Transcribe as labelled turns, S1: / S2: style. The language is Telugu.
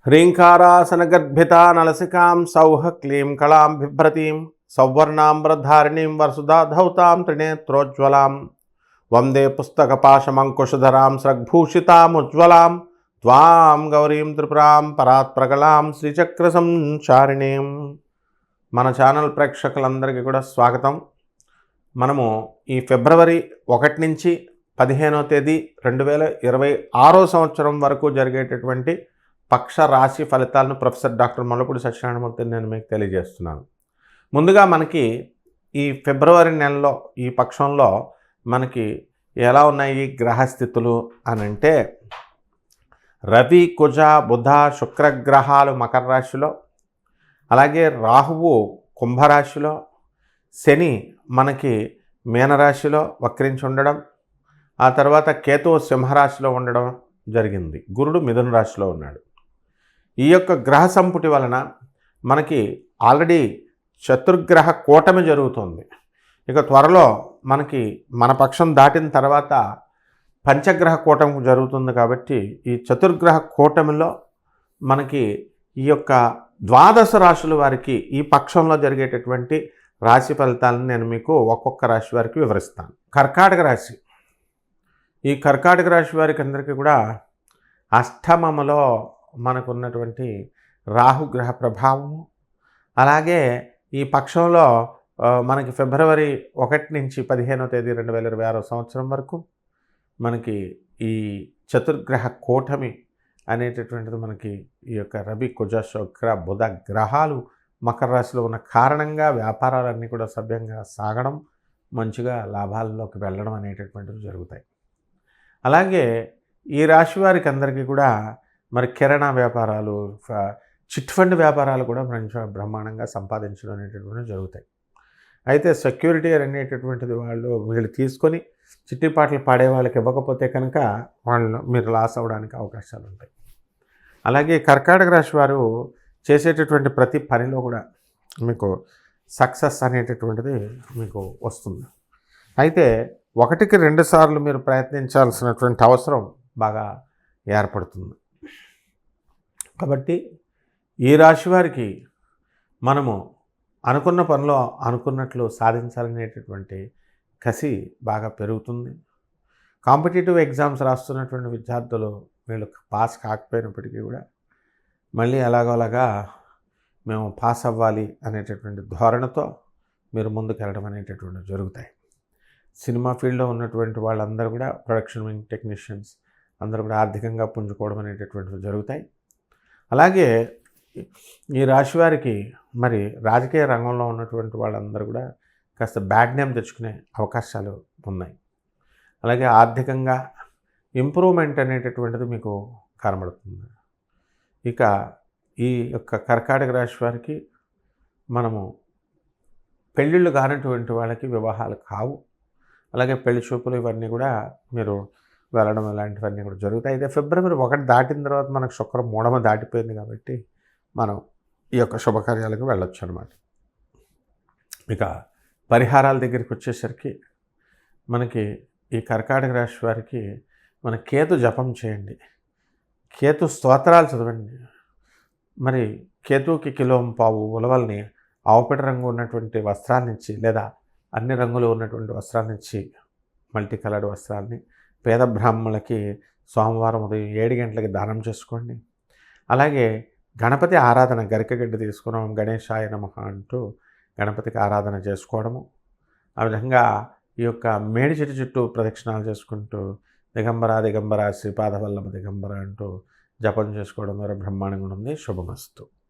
S1: హ్రీంకారాసనగర్భితా నలసికాం సౌహ క్లీం కళాం బిభ్రతీం సౌవర్ణాంబ్రధారిణీం వరసుధాధౌతాం త్రినేత్రోజ్వలాం వందే పుస్తకపాశమంకుశధరాం స్రగ్భూషితాముజ్వలాం త్వాం గౌరీం త్రిపురాం పరాత్ప్రకలాం శ్రీచక్ర సంచారిణీం. మన ఛానల్ ప్రేక్షకులందరికీ కూడా స్వాగతం. మనము ఈ ఫిబ్రవరి 1 నుంచి 15వ తేదీ 2026 సంవత్సరం వరకు జరిగేటటువంటి పక్ష రాశి ఫలితాలను ప్రొఫెసర్ డాక్టర్ ముల్లపూడి సత్యనారాయణమూర్తి నేను మీకు తెలియజేస్తున్నాను. ముందుగా మనకి ఈ ఫిబ్రవరి నెలలో ఈ పక్షంలో మనకి ఎలా ఉన్నాయి గ్రహస్థితులు అని అంటే, రవి, కుజ, బుధ, శుక్రగ్రహాలు మకర రాశిలో, అలాగే రాహువు కుంభరాశిలో, శని మనకి మీనరాశిలో వక్రించి ఉండడం, ఆ తర్వాత కేతువు సింహరాశిలో ఉండడం జరిగింది. గురుడు మిథున రాశిలో ఉన్నాడు. ఈ యొక్క గ్రహ సంపుటి వలన మనకి ఆల్రెడీ చతుర్గ్రహ కూటమి జరుగుతుంది. ఇక త్వరలో మనకి మన పక్షం దాటిన తర్వాత పంచగ్రహ కూటమి జరుగుతుంది. కాబట్టి ఈ చతుర్గ్రహ కూటమిలో మనకి ఈ యొక్క 12 రాశుల వారికి ఈ పక్షంలో జరిగేటటువంటి రాశి ఫలితాలను నేను మీకు ఒక్కొక్క రాశి వారికి వివరిస్తాను. కర్కాటక రాశి. ఈ కర్కాటక రాశి వారికి అందరికీ కూడా అష్టమములో మనకున్నటువంటి రాహుగ్రహ ప్రభావము, అలాగే ఈ పక్షంలో మనకి ఫిబ్రవరి 1 నుంచి 15వ తేదీ 2026 సంవత్సరం వరకు మనకి ఈ చతుర్గ్రహ కూటమి అనేటటువంటిది మనకి ఈ యొక్క రవి, కుజ, శుక్ర, బుధ గ్రహాలు మకర రాశిలో ఉన్న కారణంగా వ్యాపారాలన్నీ కూడా సవ్యంగా సాగడం, మంచిగా లాభాల్లోకి వెళ్ళడం అనేటటువంటివి జరుగుతాయి. అలాగే ఈ రాశి వారికి అందరికీ కూడా మరి కిరాణా వ్యాపారాలు, చిట్ ఫండ్ వ్యాపారాలు కూడా మంచి బ్రహ్మాండంగా సంపాదించడం అనేటటువంటివి జరుగుతాయి. అయితే సెక్యూరిటీ అనేటటువంటిది వీళ్ళు తీసుకొని చిట్టిపాటలు పాడే వాళ్ళకి ఇవ్వకపోతే కనుక మీరు లాస్ అవ్వడానికి అవకాశాలు ఉంటాయి. అలాగే కర్కాటక రాశి వారు చేసేటటువంటి ప్రతి పనిలో కూడా మీకు సక్సెస్ అనేటటువంటిది మీకు వస్తుంది. అయితే 1కి 2 సార్లు మీరు ప్రయత్నించాల్సినటువంటి అవసరం బాగా ఏర్పడుతుంది. కాబట్టి ఈ రాశి వారికి మనము అనుకున్న పనిలో అనుకున్నట్లు సాధించాలనేటటువంటి కసి బాగా పెరుగుతుంది. కాంపిటేటివ్ ఎగ్జామ్స్ రాస్తున్నటువంటి విద్యార్థులు వీళ్ళు పాస్ కాకపోయినప్పటికీ కూడా మళ్ళీ అలాగోలాగా మేము పాస్ అవ్వాలి అనేటటువంటి ధోరణితో మీరు ముందుకెళ్ళడం అనేటటువంటివి జరుగుతాయి. సినిమా ఫీల్డ్లో ఉన్నటువంటి వాళ్ళందరూ కూడా ప్రొడక్షన్ వింగ్ టెక్నీషియన్స్ అందరూ కూడా ఆర్థికంగా పుంజుకోవడం అనేటటువంటివి జరుగుతాయి. అలాగే ఈ రాశి వారికి మరి రాజకీయ రంగంలో ఉన్నటువంటి వాళ్ళందరూ కూడా కాస్త బ్యాడ్ నేమ్ తెచ్చుకునే అవకాశాలు ఉన్నాయి. అలాగే ఆర్థికంగా ఇంప్రూవ్మెంట్ అనేటటువంటిది మీకు కనబడుతుంది. ఇక ఈ యొక్క కర్కాటక రాశి వారికి మనము పెళ్ళిళ్ళు కానటువంటి వాళ్ళకి వివాహాలు కావు. అలాగే పెళ్లి చూపులు ఇవన్నీ కూడా మీరు వెళ్ళడం ఇలాంటివన్నీ కూడా జరుగుతాయి. అయితే ఫిబ్రవరి 1 దాటిన తర్వాత మనకు శుక్రం 3వ దాటిపోయింది కాబట్టి మనం ఈ యొక్క శుభకార్యాలకు వెళ్ళొచ్చు అన్నమాట. ఇక పరిహారాల దగ్గరికి వచ్చేసరికి మనకి ఈ కర్కాటక రాశి వారికి మన కేతు జపం చేయండి, కేతు స్తోత్రాలు చదవండి. మరి కేతువుకి కిలోంపావు ఉలవల్ని ఆవుపిడ రంగు ఉన్నటువంటి వస్త్రాన్నిచ్చి, లేదా అన్ని రంగులు ఉన్నటువంటి వస్త్రాన్నిచ్చి, మల్టీ కలర్డ్ వస్త్రాన్ని పేద బ్రాహ్మణులకి సోమవారం ఉదయం 7 గంటలకి దానం చేసుకోండి. అలాగే గణపతి ఆరాధన, గరికగడ్డి తీసుకున్నాం, గణేశాయ నమః అంటూ గణపతికి ఆరాధన చేసుకోవడము. ఆ విధంగా ఈ యొక్క మేడి చెట్టు చుట్టూ ప్రదక్షిణాలు చేసుకుంటూ దిగంబర దిగంబర శ్రీపాద వల్లభ దిగంబర అంటూ జపం చేసుకోవడం ద్వారా బ్రహ్మాండంగా ఉంది. శుభమస్తు.